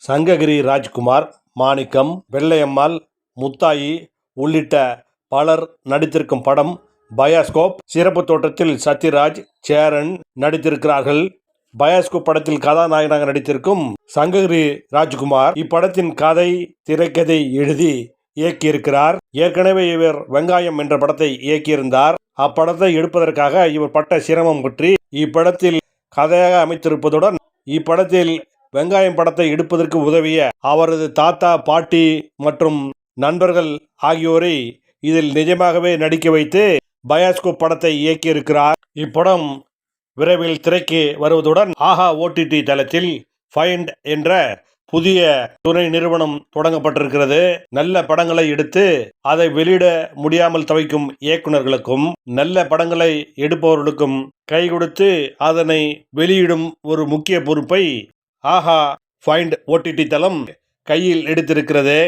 சங்ககிரி ராஜ்குமார், மாணிக்கம், வெள்ளையம்மாள், முத்தாயி உள்ளிட்ட பலர் நடித்திருக்கும் படம் பயாஸ்கோப். சிறப்பு தோற்றத்தில் சத்யராஜ், சேரன் நடித்திருக்கிறார்கள். பயாஸ்கோப் படத்தில் கதாநாயகனாக நடித்திருக்கும் சங்ககிரி ராஜ்குமார் இப்படத்தின் கதை, திரைக்கதை எழுதி இயக்கியிருக்கிறார். ஏற்கனவே இவர் வெங்காயம் என்ற படத்தை இயக்கியிருந்தார். அப்படத்தை எடுப்பதற்காக இவர் பட்ட சிரமம் பற்றி இப்படத்தில் கதையாக அமைத்திருப்பதுடன் இப்படத்தில் வெங்காயம் படத்தை எடுப்பதற்கு உதவிய அவரது தாத்தா, பாட்டி மற்றும் நண்பர்கள் ஆகியோரை இதில் நிஜமாகவே நடிக்க வைத்து பயாஸ்கோப் படத்தை இயக்கியிருக்கிறார். இப்படம் விரைவில் திரைக்கு வருவதுடன் ஆஹா OTT தளத்தில் ஃபைண்ட் என்ற புதிய துணை நிறுவனம் தொடங்கப்பட்டிருக்கிறது. நல்ல படங்களை எடுத்து அதை வெளியிட முடியாமல் தவிக்கும் இயக்குநர்களுக்கும் நல்ல படங்களை எடுப்பவர்களுக்கும் கை கொடுத்து அதனை வெளியிடும் ஒரு முக்கிய பொறுப்பை ஆஹா ஃபைண்ட் OTT தளம் கையில் எடுத்திருக்கிறது.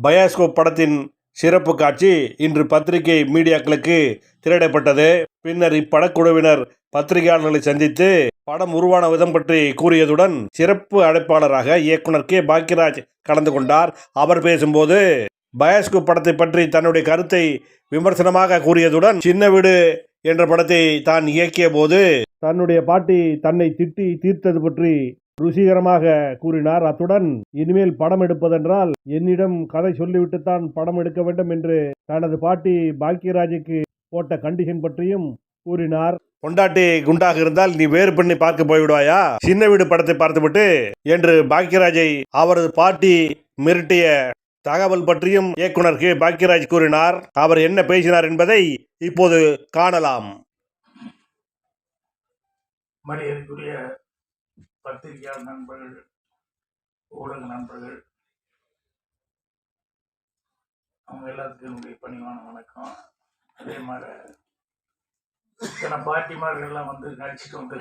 பயாஸ்கோப் படத்தின் சிறப்பு காட்சி இன்று பத்திரிகை மீடியாக்களுக்கு திரையிடப்பட்டது. பின்னர் இப்படக்குழுவினர் பத்திரிகையாளர்களை சந்தித்து படம் உருவான விதம் பற்றி கூறியதுடன் சிறப்பு அழைப்பாளராக இயக்குனர் கே. பாக்யராஜ் கலந்து கொண்டார். அவர் பேசும்போது பயாஸ்கோப் படத்தை பற்றி தன்னுடைய கருத்தை விமர்சனமாக கூறியதுடன் சின்ன வீடு என்ற படத்தை தான் இயக்கிய போது தன்னுடைய பாட்டி தன்னை திட்டி தீர்த்தது பற்றி ருசிகரமாக கூறினார். அத்துடன் இனிமேல் படம் எடுப்பதென்றால் என்னிடம் கதை சொல்லிவிட்டுத்தான் படம் எடுக்க வேண்டும் என்று தனது பாட்டி பாக்யராஜுக்கு போட்ட கண்டிஷன் பற்றியும் கூறினார். பொண்டாட்டி குண்டாக இருந்தால் நீ வேறு பெண்ணை பார்க்க போய்விடுவாயா, சின்ன வீடு படத்தை பார்த்துவிட்டு என்று பாக்யராஜை அவரது பாட்டி மிரட்டிய தகவல் பற்றியும் இயக்குனர் கே. பாக்யராஜ் கூறினார். அவர் என்ன பேசினார் என்பதை இப்போது காணலாம். மரியாதைக்குரிய பத்திரிகையாளர் நண்பர்கள், ஊடக நண்பர்கள், அவங்க எல்லாத்துக்கும் என்னுடைய பணிவான வணக்கம். அதே மாதிரி இத்தனை பாட்டிமார்கள்லாம் வந்து நடிச்சுட்டு வந்து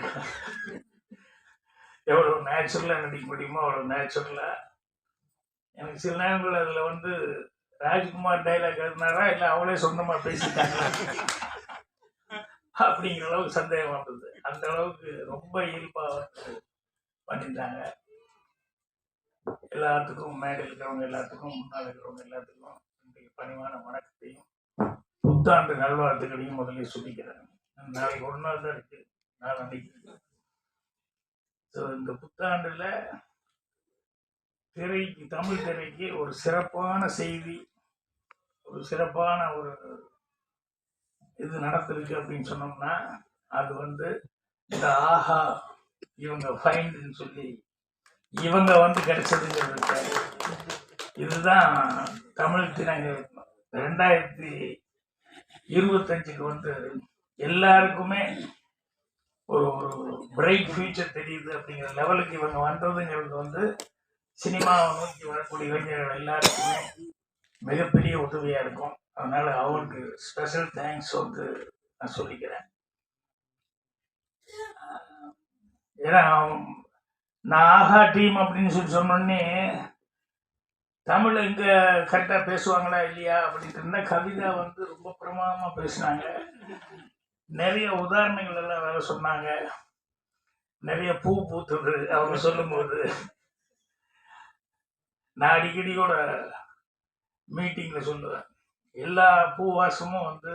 எவ்வளோ நேச்சுரலாக நடிக்க முடியுமோ அவ்வளோ நேச்சுரலாக. எனக்கு சில நேரங்கள் அதில் வந்து ராஜ்குமார் டைலாக் எழுதினாரா இல்லை அவளே சொந்தமாக பேசிட்டாங்களா அப்படிங்கிற அளவுக்கு சந்தேகம் வந்தது. அந்த அளவுக்கு ரொம்ப இயல்பாக பண்ணிட்டாங்க. எல்லாத்துக்கும் மேடையில் இருக்கிறவங்க எல்லாத்துக்கும், முன்னால் இருக்கிறவங்க எல்லாத்துக்கும் இன்றைக்கு பணிவான வணக்கத்தையும் புத்தாண்டு நல்வாழ்த்துக்களையும் முதலில் சொல்லிக்கிறேன். நாளைக்கு ஒரு நாள் தான் இருக்கு, நாள் அன்னைக்கு. ஸோ இந்த புத்தாண்டுல திரைக்கு, தமிழ் திரைக்கு ஒரு சிறப்பான செய்தி, ஒரு சிறப்பான ஒரு இது நடத்திருக்கு அப்படின்னு சொன்னோம்னா அது வந்து இந்த ஆஹா இவங்க ஃபைண்டுன்னு சொல்லி இவங்க வந்து கிடைச்சதுங்கிறது. இதுதான் தமிழ் திரைகள் 2025 வந்து எல்லாருக்குமே ஒரு பிரைட் ஃபியூச்சர் தெரியுது அப்படிங்கிற லெவலுக்கு இவங்க வந்ததுங்கிறது வந்து சினிமாவை நோக்கி வரக்கூடிய இளைஞர்கள் எல்லாருக்குமே மிகப்பெரிய உதவியாக இருக்கும். அதனால அவருக்கு ஸ்பெஷல் தேங்க்ஸ் வந்து நான் சொல்லிக்கிறேன். ஏன்னா நான் ஆஹா டீம் அப்படின்னு சொல்லி சொன்னோடனே தமிழ் இங்க கரெக்டாக பேசுவாங்களா இல்லையா அப்படின்ட்டு இருந்தா கவிதா வந்து ரொம்ப பிரமாதமாக பேசினாங்க. நிறைய உதாரணங்கள் எல்லாம் வேற சொன்னாங்க. நிறைய பூ பூத்துது அவங்க சொல்லும்போது. நான் அடிக்கடியோட மீட்டிங்ல சொல்லுவேன், எல்லா பூவாசமும் வந்து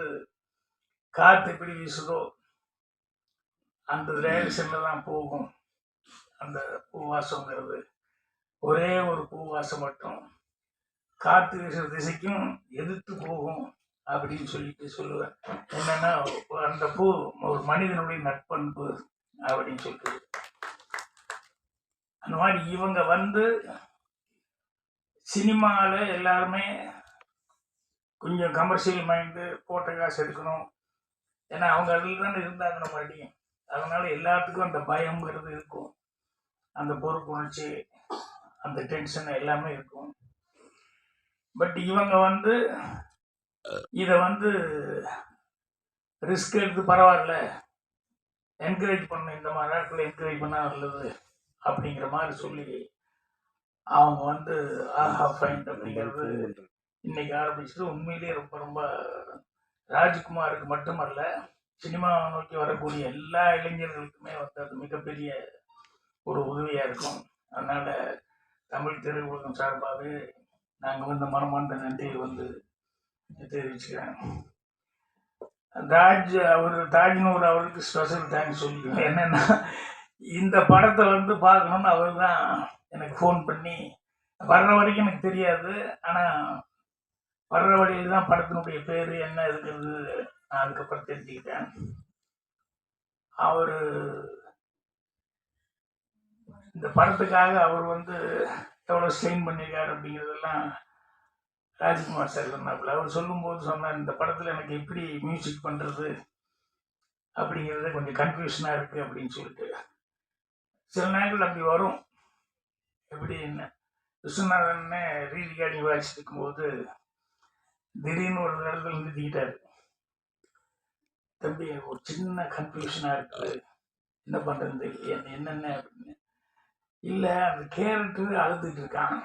காற்று எப்படி வீசுதோ அந்த டைரக்ஷன்ல தான் போகும். அந்த பூவாசங்கிறது ஒரே ஒரு பூவாசம் மட்டும் காற்று வீசுற திசைக்கும் எதிர்த்து போகும் அப்படின்னு சொல்லிட்டு சொல்லுவேன். என்னன்னா அந்த பூ ஒரு மனிதனுடைய நட்பண்பு அப்படின்னு சொல்லிட்டு. அந்த மாதிரி இவங்க வந்து சினிமாவில் எல்லாருமே கொஞ்சம் கமர்ஷியல் மைண்டு, போட்ட காசு எடுக்கணும், ஏன்னா அவங்க அதில் தானே இருந்தாங்க மறுபடியும். அதனால எல்லாத்துக்கும் அந்த பயம்ங்கிறது இருக்கும், அந்த பொறுப்புணர்ச்சி, அந்த டென்ஷன் எல்லாமே இருக்கும். பட் இவங்க வந்து இதை வந்து ரிஸ்க் எடுத்து பரவாயில்ல, என்கரேஜ் பண்ண, இந்த மாதிரி நேரத்தில் என்கரேஜ் பண்ணால் நல்லது அப்படிங்கிற மாதிரி சொல்லி அவங்க வந்து ஆஹா ஃபைண்ட் அப்படிங்கிறது இன்னைக்கு ஆரம்பிச்சுட்டு உண்மையிலேயே ரொம்ப ரொம்ப ராஜ்குமாருக்கு மட்டுமல்ல, சினிமாவை நோக்கி வரக்கூடிய எல்லா இளைஞர்களுக்குமே வந்து அது மிகப்பெரிய ஒரு உதவியாக இருக்கும். அதனால தமிழ் திரையுலகம் சார்பாகவே நாங்கள் வந்து மனமார்ந்த நன்றியை வந்து தெரிவிச்சுக்கிறேன். தாஜ்னூர் அவருக்கு ஸ்பெஷல் தேங்க்ஸ் சொல்லிக்கிறேன். என்னென்னா இந்த படத்தை வந்து பார்க்கணுன்னு அவர் தான் எனக்கு ஃபோன் பண்ணி, வர்ற வரைக்கும் எனக்கு தெரியாது, ஆனால் வர்ற வழியில் தான் படத்தினுடைய பேர் என்ன இருக்கிறது நான் அதுக்கப்புறம் தெரிஞ்சுக்கிட்டேன். அவர் இந்த படத்துக்காக அவர் வந்து எவ்வளோ ஸ்ட்ரெயின் பண்ணியிருக்காரு அப்படிங்கிறதெல்லாம் ராஜ்குமார் சார் சொன்னாப்புல. அவர் சொல்லும்போது சொன்னார், இந்த படத்தில் எனக்கு எப்படி மியூசிக் பண்ணுறது அப்படிங்கிறது கொஞ்சம் கன்ஃபியூஷனாக இருக்குது அப்படின்னு சொல்லிட்டு. சில நேரங்கள் அப்படி வரும். எப்படி என்ன விஸ்வநாதன் ரீரிகார்டிங் வாசிட்டு இருக்கும்போது திடீர்னு ஒரு இடத்துல நிறுத்திக்கிட்டாரு. தம்பி ஒரு சின்ன கன்ஃபியூஷனாக இருக்குது, என்ன பண்ணுறது தெரியல, என்னென்ன அப்படின்னு. இல்லை, அந்த கேரக்டர் அழுதுட்டு இருக்கான்,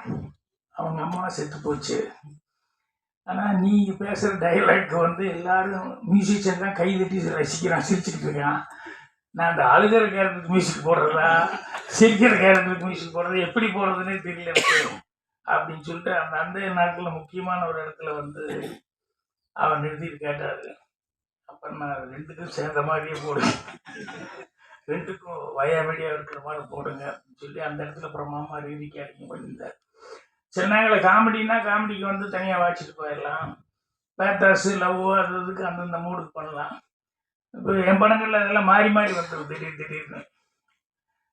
அவங்க அம்மா செத்து போச்சு, ஆனால் நீங்கள் பேசுகிற டைலாக் வந்து எல்லாரும் மியூசிஷியன் தான் கை தட்டி ரசிக்கிறான், சிரிச்சுக்கிட்டு இருக்கான். நான் அந்த அழுகிற கேரக்டருக்கு மியூசிக் போடுறதா, சிரிக்கிற கேரக்டருக்கு மியூசிக் போடுறது, எப்படி போடுறதுன்னே தெரியல எனக்கு அப்படின்னு சொல்லிட்டு அந்த நாட்டில் முக்கியமான ஒரு இடத்துல வந்து அவன் நிறுத்திட்டு கேட்டார். அப்புறம் நான் ரெண்டுக்கும் சேர்ந்த மாதிரியே போடுங்க, ரெண்டுக்கும் வயாமடியாக இருக்கிற மாதிரி போடுங்க அப்படின்னு சொல்லி அந்த இடத்துல அப்புறம் மாமா ரீதிக்கு அடிக்க பண்ணியிருந்தார். சில நேரங்களில் காமெடிக்கு வந்து தனியாக வாசிட்டு போயிடலாம், பேத்தாஸு லவ் அது இதுக்கு அந்தந்த மூடுக்கு பண்ணலாம். இப்போ என் படங்களில் அதெல்லாம் மாறி வந்துடும். திடீர்னு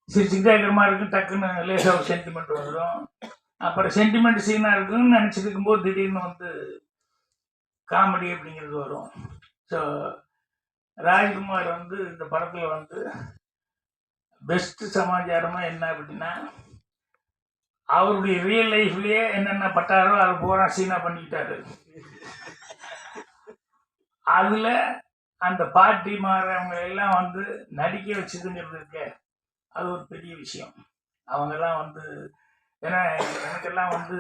சிரிச்சுக்கிட்டே இருக்கிற மாதிரி இருக்கும், டக்குன்னு லேசாக ஒரு சென்டிமெண்ட் வந்துடும். அப்புறம் சென்டிமெண்ட் சீனாக இருக்குன்னு நினச்சிட்டு இருக்கும்போது திடீர்னு வந்து காமெடி அப்படிங்கிறது வரும். ஸோ ராஜ்குமார் வந்து இந்த படத்தில் வந்து பெஸ்ட்டு சமாச்சாரமாக என்ன அப்படின்னா, அவருடைய ரியல் லைஃப்லேயே என்னென்ன பட்டாரோ அதை பூரா சீனா பண்ணிக்கிட்டாரு. அதில் அந்த பாட்டி மாறவங்க எல்லாம் வந்து நடிக்க வச்சதுங்கிறது இருக்க, அது ஒரு பெரிய விஷயம். அவங்கெல்லாம் வந்து ஏன்னா எனக்கெல்லாம் வந்து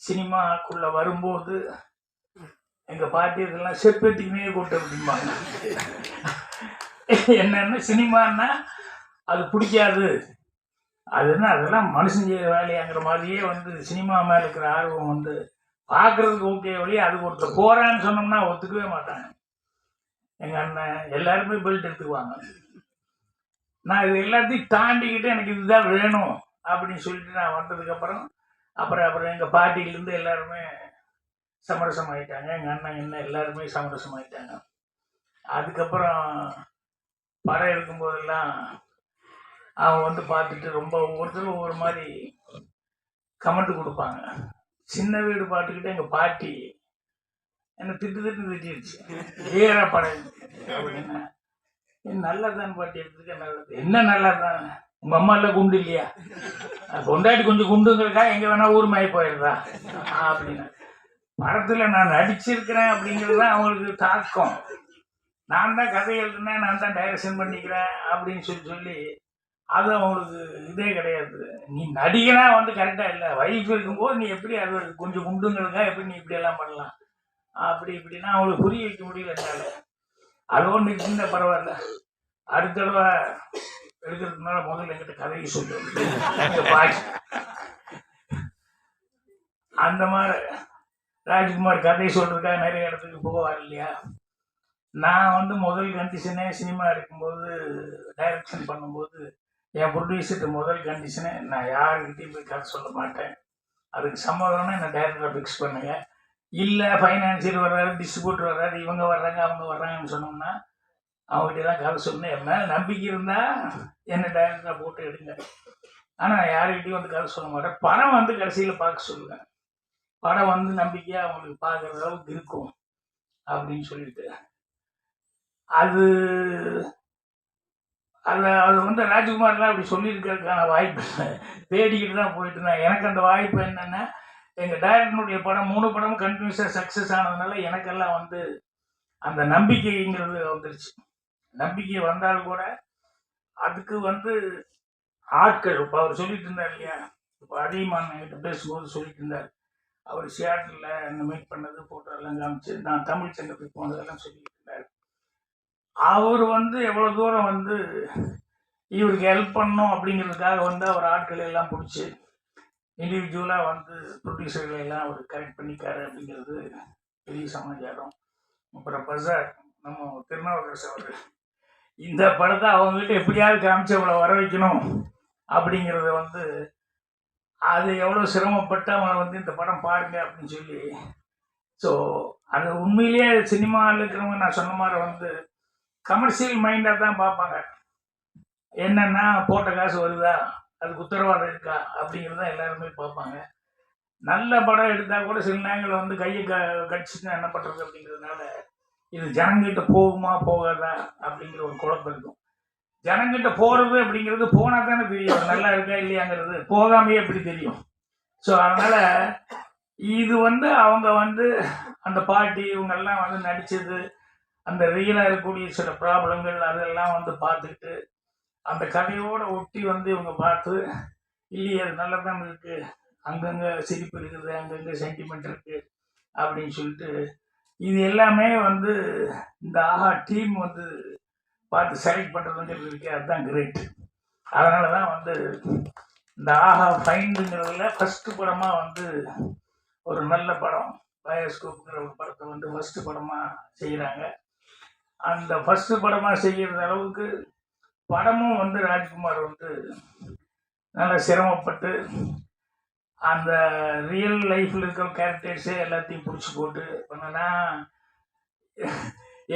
சினிமாக்குள்ளே வரும்போது எங்கள் பாட்டி இதெல்லாம் செப்பேத்திக்குமே கூட்ட அப்படிம்பாங்க. என்னென்னா சினிமான்னா அது பிடிக்காது, அதுன்னா அதெல்லாம் மனுஷன் செய்ய வேலையாங்கிற மாதிரியே வந்து சினிமா மேலே இருக்கிற ஆர்வம் வந்து பார்க்குறதுக்கு ஓகே வழி. அது ஒருத்தர் போகிறான்னு சொன்னோம்னா ஒத்துக்கவே மாட்டாங்க. எங்கள் அண்ணன் எல்லாருமே பெல்ட் எடுத்துக்குவாங்க. நான் இது எல்லாத்தையும் தாண்டிக்கிட்டு எனக்கு இதுதான் வேணும் அப்படின்னு சொல்லிட்டு நான் வந்ததுக்கப்புறம் அப்புறம் எங்கள் பாட்டியிலேருந்து எல்லாருமே சமரசம் ஆகிட்டாங்க. எங்கள் அண்ணன் என்ன எல்லாருமே சமரசம் ஆகிட்டாங்க. அதுக்கப்புறம் படம் எடுக்கும்போதெல்லாம் அவங்க வந்து பார்த்துட்டு ரொம்ப ஒவ்வொருத்தரும் ஒவ்வொரு மாதிரி கமெண்ட் கொடுப்பாங்க. சின்ன வீடு பாட்டுக்கிட்ட எங்கள் பாட்டி என்னை திட்டிடுச்சு, ஏறா படம் அப்படின்னா. நல்லா தான் பாட்டி எடுத்துக்க, நல்லது என்ன நல்லா தான், உங்கள் அம்மா எல்லாம் குண்டு இல்லையா, கொண்டாடி கொஞ்சம் குண்டுங்கிறக்கா எங்கே வேணா ஊர் மாறி போயிடுறா அப்படின்னு. படத்தில் நான் நடிச்சிருக்கிறேன் அப்படிங்கிறது தான் அவங்களுக்கு தாக்கம். நான் தான் கதை எழுதுனேன், நான் தான் டைரக்ஷன் பண்ணிக்கிறேன் அப்படின்னு சொல்லி அது அவங்களுக்கு இதே கிடையாது. நீ நடிகனா வந்து கரெக்டாக இல்லை, வைஃப் இருக்கும்போது நீ எப்படி அது கொஞ்சம் குண்டுங்கிறதுக்கா எப்படி நீ இப்படியெல்லாம் பண்ணலாம் இப்படின்னா அவங்களுக்கு புரிய வைக்க முடியல என்னால். அது ஒன்று இருந்த பரவாயில்ல, அடுத்த தடவை எடுக்கிறதுனால முதல்ல என்கிட்ட கதையை சொல்லு பாக்கி. அந்த மாதிரி ராஜ்குமார் கதை சொல்றதுக்காக நிறைய இடத்துக்கு போவார் இல்லையா. நான் வந்து முதல் கண்டிஷனே சினிமா இருக்கும்போது டைரக்ஷன் பண்ணும்போது என் ப்ரொடியூசருக்கு முதல் கண்டிஷனே, நான் யாருக்கிட்டையும் போய் கதை சொல்ல மாட்டேன், அதுக்கு சம்மதம்னா என்னை டைரக்டரை ஃபிக்ஸ் பண்ணுங்க, இல்லை ஃபைனான்சியர் வர்றாரு, டிஸ்ட்ரிபியூட்டர் வர்றாரு, இவங்க வர்றாங்க அவங்க வர்றாங்கன்னு சொன்னோம்னா அவங்ககிட்ட தான் கதை சொன்னேன். என் மேலே நம்பிக்கை இருந்தால் என்னை டைரக்டராக போட்டு எடுங்க, ஆனால் யாருக்கிட்டையும் வந்து கதை சொல்ல மாட்டேன். படம் வந்து கடைசியில் பார்க்க சொல்லுவேன், படம் வந்து நம்பிக்கையாக அவங்களுக்கு பார்க்குற அளவுக்கு இருக்கும் அப்படின்னு சொல்லிட்டு அது அது வந்து ராஜ்குமார்லாம் அப்படி சொல்லியிருக்கிறதுக்கான வாய்ப்பு தேடிக்கிட்டு தான் போயிட்டு இருந்தேன். எனக்கு அந்த வாய்ப்பு என்னென்னா, எங்கள் டைரக்டருடைய படம் 3 படமும் கண்டினியூஸாக சக்ஸஸ் ஆனதுனால எனக்கெல்லாம் வந்து அந்த நம்பிக்கைங்கிறது வந்துருச்சு. நம்பிக்கை வந்தாலும் கூட அதுக்கு வந்து ஆட்கள், இப்போ அவர் சொல்லிட்டு இருந்தார் இல்லையா, இப்போ அதிகமான என்கிட்ட பேசும்போது சொல்லிட்டு இருந்தார், அவர் சியாட்டில் என்ன மீட் பண்ணது ஃபோட்டோ எல்லாம் காமிச்சு, நான் தமிழ் சங்கத்துக்கு போனதெல்லாம் சொல்லிட்டு இருந்தார். அவர் வந்து எவ்வளோ தூரம் வந்து இவருக்கு ஹெல்ப் பண்ணணும் அப்படிங்கிறதுக்காக வந்து அவர் ஆட்கள் எல்லாம் பிடிச்சி இண்டிவிஜுவலாக வந்து ப்ரொடியூசர்களை எல்லாம் அவர் கரெக்ட் பண்ணிக்காரு அப்படிங்கிறது பெரிய சமாச்சாரம். அப்புறம் பஜார் நம்ம திருநாவுக்கரசு அவர் இந்த படத்தை அவங்ககிட்ட எப்படியாவது காமிச்சு அவளை வர வைக்கணும் அப்படிங்கிறத வந்து அது எவ்வளோ சிரமப்பட்டு அவனை வந்து இந்த படம் பாருங்க அப்படின்னு சொல்லி. ஸோ அது உண்மையிலேயே சினிமாவில் இருக்கிறவங்க நான் சொன்ன மாதிரி வந்து கமர்ஷியல் மைண்டாக தான் பார்ப்பாங்க. என்னென்னா போட்ட காசு வருதா, அதுக்கு உத்தரவாதம் இருக்கா அப்படிங்கிறத எல்லாருமே பார்ப்பாங்க. நல்ல படம் எடுத்தால் கூட சில நேரங்களில் வந்து கையை கடிச்சுன்னா என்ன பண்ணுறது அப்படிங்கிறதுனால இது ஜனங்கிட்ட போகுமா போகாதா அப்படிங்கிற ஒரு குழப்பம் இருக்கும். ஜனங்கிட்ட போகிறது அப்படிங்கிறது போனால் தானே தெரியும் நல்லா இருக்கா இல்லையாங்கிறது, போகாமையே எப்படி தெரியும். ஸோ அதனால் இது வந்து அவங்க வந்து அந்த பாட்டி இவங்கெல்லாம் வந்து நடித்தது, அந்த ரியலாக இருக்கக்கூடிய சில ப்ராப்ளங்கள் அதெல்லாம் வந்து பார்த்துக்கிட்டு அந்த கதையோடு ஒட்டி வந்து இவங்க பார்த்து இல்லையே அது நல்லா தான் இருக்குது, அங்கங்கே சிரிப்பு இருக்குது, அங்கங்கே சென்டிமெண்ட் இருக்குது அப்படின்னு சொல்லிட்டு இது எல்லாமே வந்து இந்த ஆஹா டீம் வந்து பார்த்து செலக்ட் பண்ணுறதுங்கிறது இருக்கே அதுதான் கிரேட். அதனால தான் வந்து இந்த ஆஹா ஃபைண்டுங்கிறதுல ஃபஸ்ட்டு படமாக வந்து ஒரு நல்ல படம் பயோஸ்கோப்புங்கிற ஒரு படத்தை வந்து ஃபஸ்ட்டு படமாக செய்கிறாங்க. அந்த ஃபஸ்ட்டு படமாக செய்கிறது அளவுக்கு படமும் வந்து ராஜ்குமார் வந்து நல்லா சிரமப்பட்டு அந்த ரியல் லைஃப்பில் இருக்கிற கேரக்டர்ஸே எல்லாத்தையும் பிடிச்சி போட்டு பண்ணனா.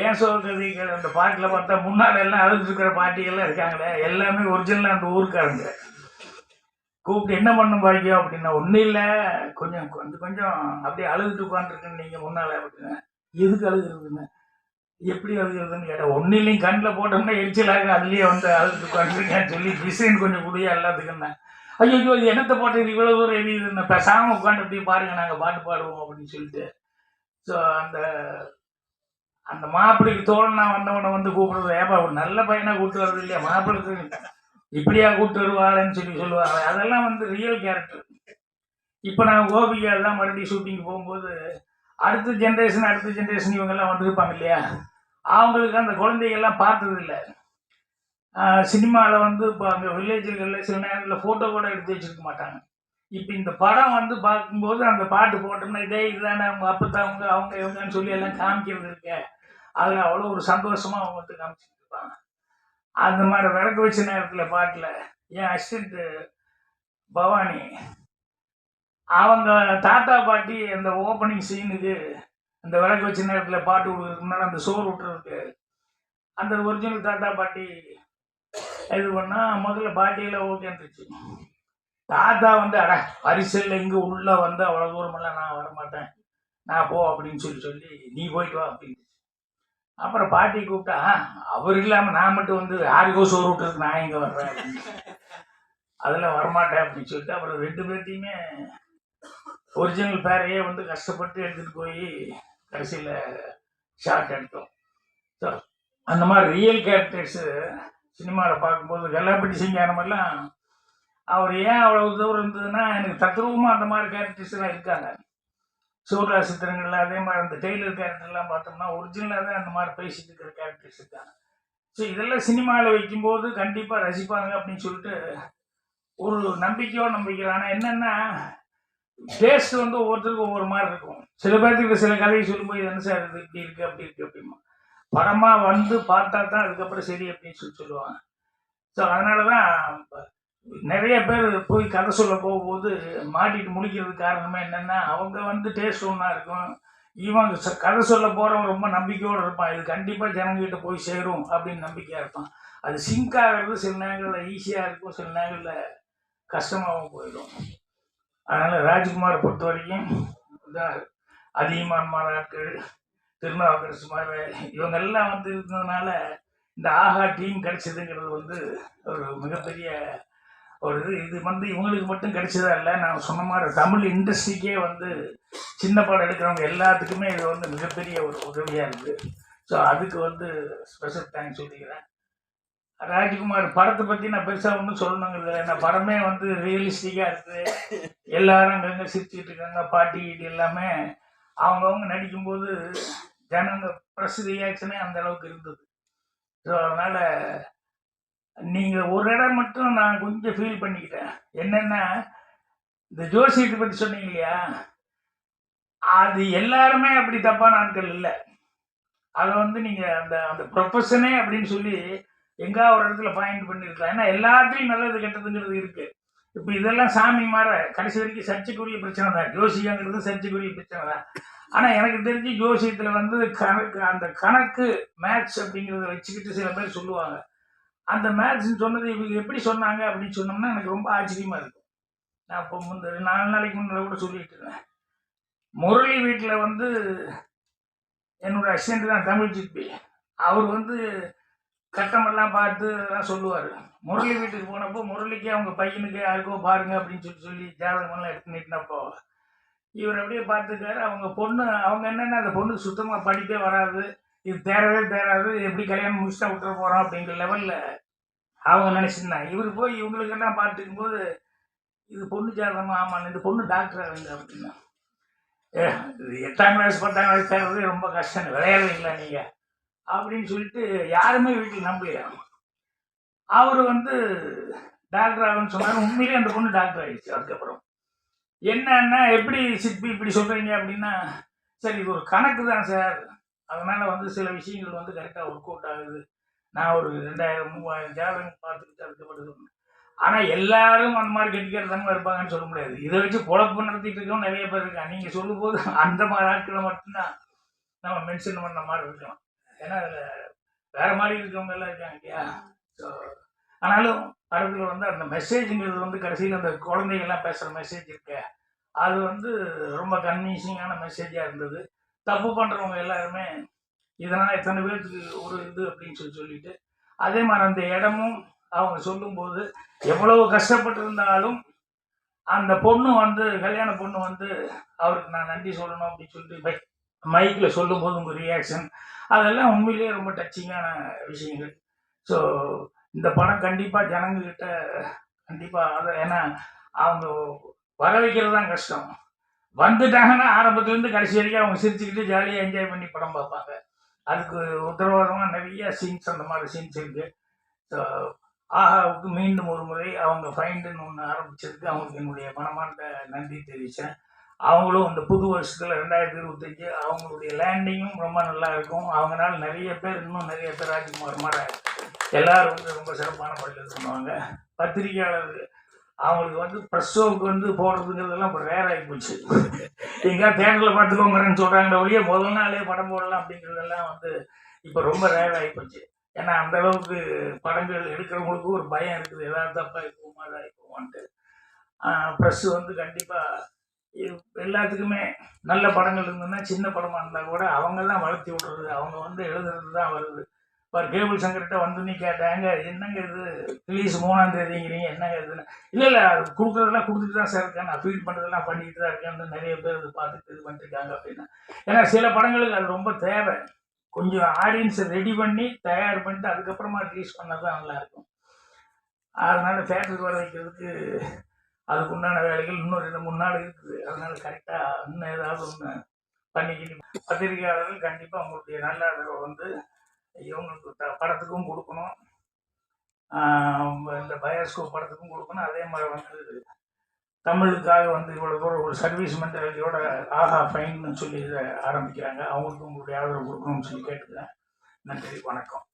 ஏன் கதைகள் அந்த பாட்டில் பார்த்தா முன்னாடி எல்லாம் அழுதுட்டு இருக்கிற பாட்டிகள்லாம் இருக்காங்களே எல்லாமே ஒரிஜினலாக அந்த ஊருக்காரங்க. கூப்பிட்டு என்ன பண்ணும் பாக்கியம் அப்படின்னா ஒன்றும் இல்லை, கொஞ்சம் கொஞ்சம் கொஞ்சம் அப்படியே அழுதுட்டு உட்காந்துருக்குன்னு நீங்கள் முன்னால் அப்படின்னா எதுக்கு அழுகுறதுன்னு, எப்படி அழுகுறதுன்னு கேட்டால் ஒன்றும் இல்லைங்க கண்ணில் போட்டோம்னா எரிச்சலாக அதுலேயே வந்து அழுதுட்டு உட்காந்துருக்கேன்னு சொல்லி டிசைன் கொஞ்சம் கூடிய எல்லாத்துக்குன்னா ஐயோ இது என்னத்தை போட்டது இவ்வளோ தூரம் எரியுதுன்னு பேசாமல் உட்காந்து அப்படியே பாருங்கள் நாங்கள் பாட்டு பாடுவோம் அப்படின்னு சொல்லிட்டு. ஸோ அந்த அந்த மாப்பிள்ளைக்கு தோழனா வந்தவனை வந்து கூப்பிடுறது ஏப்பா ஒரு நல்ல பையனாக கூப்பிட்டு வர்றது இல்லையா, மாப்பிள்ளைக்கு இப்படியா கூப்பிட்டு வருவாளன்னு சொல்லி சொல்லுவாங்க. அதெல்லாம் வந்து ரியல் கேரக்டர். இப்போ நான் கோபிகா எல்லாம் மறுபடியும் ஷூட்டிங் போகும்போது அடுத்த ஜென்ரேஷன் இவங்கெல்லாம் வந்துருப்பாங்க இல்லையா, அவங்களுக்கு அந்த குழந்தைகள்லாம் பார்த்தது இல்லை. சினிமாவில் வந்து இப்போ அங்கே வில்லேஜுகளில் சில நேரங்களில் ஃபோட்டோ கூட எடுத்து வச்சுருக்க மாட்டாங்க. இப்போ இந்த படம் வந்து பார்க்கும்போது அந்த பாட்டு போட்டோம்னா இதே இதுதானே அவங்க அப்பத்தவங்க அவங்க இவங்கன்னு சொல்லி எல்லாம் காமிக்கிறது இருக்கே, அதில் அவ்வளோ ஒரு சந்தோஷமாக அவங்க வந்து காமிச்சிட்டு இருப்பாங்க. அந்த மாதிரி விளக்கு வச்ச நேரத்தில் பாட்டில் என் அசிஸ்டண்ட்டு பவானி அவங்க தாத்தா பாட்டி அந்த ஓப்பனிங் சீனுக்கு அந்த விளக்கு வச்ச நேரத்தில் பாட்டு விடுறதுக்கு முன்னாடி அந்த சோறு விட்டுறதுக்கு அந்த ஒரிஜினல் தாத்தா பாட்டி இது பண்ணால் முதல்ல பாட்டியெல்லாம் ஓகேன்ட்டுச்சு. தாத்தா வந்து அட பரிசலில் இங்கே உள்ளே வந்து அவ்வளோ தூரமெல்லாம் நான் வரமாட்டேன், நான் போ அப்படின்னு சொல்லி நீ போயிட்டு வா அப்படின்னு. அப்புறம் பாட்டி கூப்பிட்டா அவர் இல்லாமல் நான் மட்டும் வந்து யாருக்கோ சோறு விட்டுறதுக்கு நான் இங்கே வர்றேன் அப்படின்னு, அதெல்லாம் வரமாட்டேன் அப்படின்னு சொல்லிட்டு அப்புறம் 2 பேர்த்தையுமே ஒரிஜினல் பேரையே வந்து கஷ்டப்பட்டு எடுத்துகிட்டு போய் கடைசியில் ஷார்ட் எடுத்தோம். ஸோ அந்த மாதிரி ரியல் கேரக்டர்ஸு சினிமாவில் பார்க்கும்போது கல்லாப்பட்டி சிங்காரமெல்லாம் அவர் ஏன் அவ்வளோ தூரம் இருந்ததுன்னா எனக்கு தத்ரூபமாக அந்த மாதிரி கேரக்டர்ஸ்லாம் இருக்காங்க. சூர்யா சித்திரங்களில் அதே மாதிரி அந்த டெய்லர் கேரக்டர்லாம் பார்த்தோம்னா ஒரிஜினலாக தான் அந்த மாதிரி பேசிட்டு இருக்கிற கேரக்டர்ஸ் இருக்காங்க. ஸோ இதெல்லாம் சினிமாவில் வைக்கும்போது கண்டிப்பாக ரசிப்பாங்க அப்படின்னு சொல்லிட்டு ஒரு நம்பிக்கையோடு. ஆனால் என்னென்னா டேஸ்ட் வந்து ஒவ்வொருத்தருக்கும் ஒவ்வொரு மாதிரி இருக்கும். சில பேர்த்துக்கு சில கதையை சொல்லும்போது என்ன சார் இது இப்படி இருக்குது அப்படி இருக்குது அப்படிமா, படமாக வந்து பார்த்தா தான் அதுக்கப்புறம் சரி அப்படின்னு சொல்லுவாங்க. ஸோ அதனால தான் நிறைய பேர் போய் கதை சொல்ல போகும்போது மாட்டிட்டு முடிக்கிறதுக்கு காரணமே என்னென்னா அவங்க வந்து டேஸ்ட் ஒன்றா இருக்கும், இவங்க கதை சொல்ல போகிறவங்க ரொம்ப நம்பிக்கையோடு இருப்பான், இது கண்டிப்பாக ஜனங்கிட்ட போய் சேரும் அப்படின்னு நம்பிக்கையாக இருப்பான். அது சிங்க் ஆகிறது சில நேரங்களில் ஈஸியாக இருக்கும், சில நேரங்களில் கஷ்டமாகவும் போயிடும். அதனால் ராஜ்குமாரை பொறுத்த வரைக்கும் இதான் அதிகமான மாநாட்கள் திருநாவுக்கரசு மாதிரி இவங்கெல்லாம் வந்து இருந்ததுனால இந்த ஆஹா டீம் கிடைச்சதுங்கிறது வந்து ஒரு மிகப்பெரிய ஒரு இது வந்து இவங்களுக்கு மட்டும் கிடைச்சதா இல்லை, நான் சொன்ன மாதிரி தமிழ் இண்டஸ்ட்ரிக்கே வந்து சின்ன படம் எடுக்கிறவங்க எல்லாத்துக்குமே இது வந்து மிகப்பெரிய ஒரு உதவியாக இருக்குது. ஸோ அதுக்கு வந்து ஸ்பெஷல் தேங்க்ஸ் சொல்லிக்கிறேன். ராஜ்குமார் படத்தை பற்றி நான் பெருசாக ஒன்றும் சொல்லணுங்கிறது இல்லை, ஏன்னா படமே வந்து ரியலிஸ்டிக்காக இருக்குது, எல்லாரும் அங்கங்கே சிரிச்சுட்டு இருக்காங்க, பாட்டி எல்லாமே அவங்கவுங்க நடிக்கும்போது ஜனங்க ப்ரெஸ் ரியாக்ஷனே அந்த அளவுக்கு இருந்தது. ஸோ அதனால் நீங்கள் ஒரு இடம் மட்டும் நான் கொஞ்சம் ஃபீல் பண்ணிக்கிட்டேன், என்னென்னா இந்த ஜோசியத்தை பற்றி சொன்னீங்க இல்லையா, அது எல்லாருமே அப்படி தப்பான ஆட்கள் இல்லை. அதை வந்து நீங்கள் அந்த அந்த ப்ரொஃபஷனே அப்படின்னு சொல்லி எங்கா ஒரு இடத்துல பாயிண்ட் பண்ணியிருக்கலாம். ஏன்னா எல்லாத்துலேயும் நல்லது கெட்டதுங்கிறது இருக்குது. இப்போ இதெல்லாம் சாமி மாற கடைசி வரைக்கும் சர்ச்சைக்குரிய பிரச்சனை தான். ஜோசியங்கிறது சர்ச்சைக்குரிய பிரச்சனை தான். ஆனால் எனக்கு தெரிஞ்சு ஜோசியத்தில் வந்து அந்த கணக்கு மேத்ஸ் அப்படிங்கிறத வச்சுக்கிட்டு சில பேர் சொல்லுவாங்க. அந்த மேத்ஸ்ன்னு சொன்னது இவங்க எப்படி சொன்னாங்க அப்படின்னு சொன்னோம்னா எனக்கு ரொம்ப ஆச்சரியமாக இருக்கும். நான் இப்போ 4 நாளைக்கு முன்னாடி கூட சொல்லிட்டு இருந்தேன். முரளி வீட்டில் வந்து என்னோட அசிஸ்டண்ட் தான் தமிழ் சிற்பி. அவர் வந்து கட்டமெல்லாம் பார்த்து தான் சொல்லுவார். முரளி வீட்டுக்கு போனப்போ முரளிக்கு அவங்க பையனுக்கு யாருக்கோ பாருங்க அப்படின்னு சொல்லி ஜாதகமெல்லாம் எடுத்து நிட்டினப்போ இவர் அப்படியே பார்த்துக்காரு. அவங்க பொண்ணு அவங்க என்னென்னா அந்த பொண்ணுக்கு சுத்தமாக படிப்பே வராது, இது தேராது, எப்படி கல்யாணம் முடிச்சுட்டா விட்டுற போகிறோம் அப்படிங்கிற லெவலில் அவங்க நினச்சிருந்தாங்க. இவர் போய் இவங்களுக்கெல்லாம் பார்த்துக்கும் போது இது பொண்ணு ஜாதகமா? ஆமாம், இந்த பொண்ணு டாக்டர் ஆகுங்க அப்படின்னா. 8ஆம் கிளாஸ் 10ஆம் கிளாஸ் தேர்றது ரொம்ப கஷ்டம், விளையாடுறீங்களா நீங்கள் அப்படின்னு சொல்லிட்டு யாருமே வீட்டில் நம்பலையா. அவர் வந்து டாக்டர் ஆகுன்னு சொன்னார். உண்மையிலே அந்த பொண்ணு டாக்டர் ஆகிடுச்சு. அதுக்கப்புறம் என்னன்னா, எப்படி சிற்பி இப்படி சொல்கிறீங்க அப்படின்னா, சரி இது ஒரு கணக்கு தான் சார், அதனால் வந்து சில விஷயங்கள் வந்து கரெக்டாக ஒர்க் அவுட் ஆகுது. நான் ஒரு 2000 3000 ஜாதகம் பார்த்துக்கிட்டு அதுக்கப்புறம் சொன்னேன். ஆனால் எல்லாரும் அந்த மாதிரி கெட்டிக்கிறதாங்க இருப்பாங்கன்னு சொல்ல முடியாது. இதை வச்சு பொழப்பு நடத்திட்டு இருக்கவும் நிறைய பேர் இருக்காங்க. நீங்கள் சொல்லும்போது அந்த மாதிரி ஆட்களை மட்டும்தான் நம்ம மென்ஷன் பண்ண மாதிரி இருக்கலாம். ஏன்னா அதில் வேறு மாதிரி இருக்கவங்க எல்லாம் இருக்காங்க இல்லையா. ஸோ ஆனாலும் படத்தில் வந்து அந்த மெசேஜுங்கிறது வந்து கடைசியில் அந்த குழந்தைகள்லாம் பேசுகிற மெசேஜ் இருக்கு, அது வந்து ரொம்ப கன்வின்சிங்கான மெசேஜாக இருந்தது. தப்பு பண்ணுறவங்க எல்லாருமே இதனால் எத்தனை பேருக்கு ஒரு இது அப்படின்னு சொல்லிட்டு அதே மாதிரி அந்த இடமும் அவங்க சொல்லும்போது எவ்வளவு கஷ்டப்பட்டிருந்தாலும் அந்த பொண்ணு வந்து கல்யாண பொண்ணு வந்து அவருக்கு நான் நன்றி சொல்லணும் அப்படின்னு சொல்லிட்டு மைக்கில் சொல்லும்போது உங்கள் ரியாக்ஷன் அதெல்லாம் உண்மையிலேயே ரொம்ப டச்சிங்கான விஷயங்கள். ஸோ இந்த படம் கண்டிப்பாக ஜனங்கக்கிட்ட கண்டிப்பாக அதை, ஏன்னா அவங்க வர வைக்கிறது தான் கஷ்டம். வந்துட்டாங்கன்னா ஆரம்பத்துலேருந்து கடைசி வரைக்கும் அவங்க சிரிச்சுக்கிட்டு ஜாலியாக என்ஜாய் பண்ணி படம் பார்ப்பாங்க. அதுக்கு உத்தரவாதமாக நிறைய சீன்ஸ் அந்த மாதிரி சீன்ஸ் இருக்குது. ஸோ ஆஹாவுக்கு மீண்டும் ஒரு முறை அவங்க ஃபைண்டுன்னு ஒன்று ஆரம்பித்ததுக்கு அவங்களுக்கு என்னுடைய மனமார்ந்த நன்றி தெரிவித்தேன். அவங்களும் இந்த புது வருஷத்தில் 2025 அவங்களுடைய லேண்டிங்கும் ரொம்ப நல்லா இருக்கும். அவங்களால இன்னும் நிறைய பேர் ராஜ்குமார் மாதிரி எல்லோரும் வந்து ரொம்ப சிறப்பான படங்கள் பண்ணுவாங்க. பத்திரிகையாளர்கள் அவங்களுக்கு வந்து ப்ரெஸ் ஷோவுக்கு வந்து போடுறதுங்கிறதெல்லாம் இப்போ ரேர் ஆகி போச்சு. எங்கேயா தேட்டரில் பார்த்துக்கோங்கிறேன்னு சொல்கிறாங்க ஒழிய முதல் நாளே படம் போடலாம் அப்படிங்கிறதெல்லாம் வந்து இப்போ ரொம்ப ரேர் ஆகி போச்சு. ஏன்னா அந்த அளவுக்கு படங்கள் எடுக்கிறவங்களுக்கு ஒரு பயம் இருக்குது, ஏதாவது தப்பாக இருக்குமா அதாக இருக்குமான்ட்டு. ப்ரெஸ்ஸு வந்து கண்டிப்பாக எல்லாத்துக்குமே நல்ல படங்கள் இருந்ததுன்னா சின்ன படமாக இருந்தால் கூட அவங்க தான் வளர்த்தி விடுறது, அவங்க வந்து எழுதுறது தான் வருது. இப்போ கேபிள் சங்கர்கிட்ட வந்து நீ கேட்டாங்க, என்னங்க இது ரிலீஸ் 3ஆம் தேதிங்கிறீங்க, என்னங்க இதுன்னு. இல்லை அது கொடுக்குறதெல்லாம் கொடுத்துட்டு தான் சார் இருக்கேன், நான் ஃபீல் பண்ணுறதெல்லாம் பண்ணிட்டு தான் இருக்கேன்னு நிறைய பேர் இது பார்த்துட்டு இது பண்ணிட்டுருக்காங்க அப்படின்னா. ஏன்னா சில படங்களுக்கு அது ரொம்ப தேவை. கொஞ்சம் ஆடியன்ஸை ரெடி பண்ணி தயார் பண்ணிட்டு அதுக்கப்புறமா ரிலீஸ் பண்ணால் தான் நல்லாயிருக்கும். அதனால் தேட்டருக்கு வர வைக்கிறதுக்கு அதுக்கு உண்டான வேலைகள் இன்னும் 2-3 நாள் இருக்குது. அதனால் கரெக்டாக இன்னும் ஏதாவது ஒன்று பண்ணிக்கிட்டு பத்திரிகையாளர்கள் கண்டிப்பாக உங்களுடைய நல்ல ஆதரவை வந்து இவங்களுக்கு படத்துக்கும் கொடுக்கணும், இந்த பயோஸ்கோப் படத்துக்கும் கொடுக்கணும். அதே மாதிரி வந்து தமிழுக்காக வந்து இவ்வளோ தூரம் ஒரு சர்வீஸ் மென்டாலிட்டியோட ஆஹா ஃபைன்னு சொல்லி இதை ஆரம்பிக்கிறாங்க. அவங்களுக்கும் உங்களுடைய ஆதரவு கொடுக்கணும்னு சொல்லி கேட்டுக்கிறேன். நன்றி, வணக்கம்.